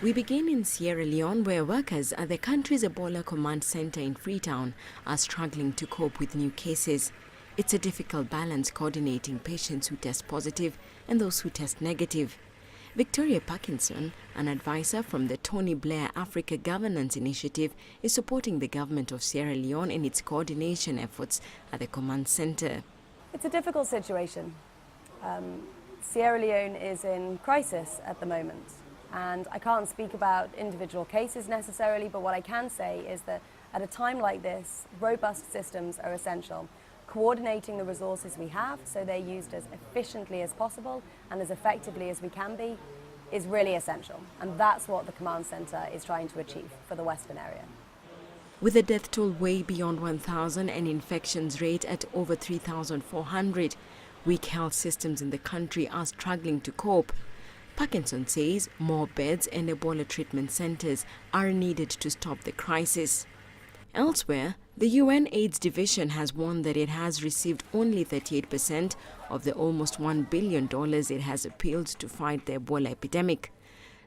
We begin in Sierra Leone, where workers at the country's Ebola Command Center in Freetown are struggling to cope with new cases. It's a difficult balance coordinating patients who test positive and those who test negative. Victoria Parkinson, an advisor from the Tony Blair Africa Governance Initiative, is supporting the government of Sierra Leone in its coordination efforts at the command center. It's a difficult situation. Sierra Leone is in crisis at the moment, and I can't speak about individual cases necessarily, but what I can say is that at a time like this, robust systems are essential. Coordinating the resources we have so they're used as efficiently as possible and as effectively as we can be is really essential, and that's what the command center is trying to achieve for the Western area. With a death toll way beyond 1,000 and infections rate at over 3,400, weak health systems in the country are struggling to cope. Parkinson says more beds and Ebola treatment centers are needed to stop the crisis. Elsewhere, the UN AIDS Division has warned that it has received only 38% of the almost $1 billion it has appealed to fight the Ebola epidemic.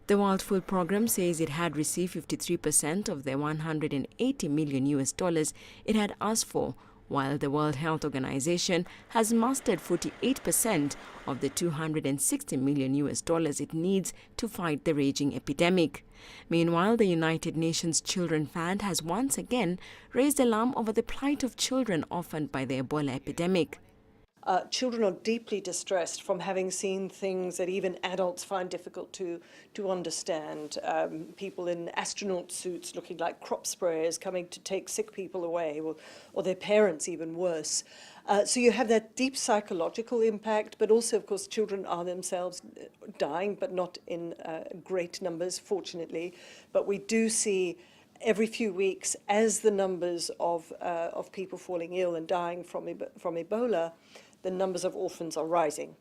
The World Food Programme says it had received 53% of the $180 million it had asked for, while the World Health Organization has mustered 48% of the $260 million it needs to fight the raging epidemic. Meanwhile, the United Nations Children Fund has once again raised alarm over the plight of children orphaned by the Ebola epidemic. Children are deeply distressed from having seen things that even adults find difficult to understand. People in astronaut suits looking like crop sprayers coming to take sick people away, or their parents even worse. So you have that deep psychological impact, but also, of course, children are themselves dying, but not in great numbers, fortunately. But we do see every few weeks, as the numbers of people falling ill and dying from Ebola, the numbers of orphans are rising.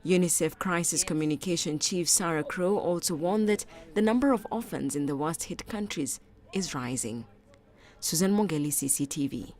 UNICEF Crisis Communication Chief Sarah Crow also warned that the number of orphans in the worst-hit countries is rising. Susan Mongeli, CCTV.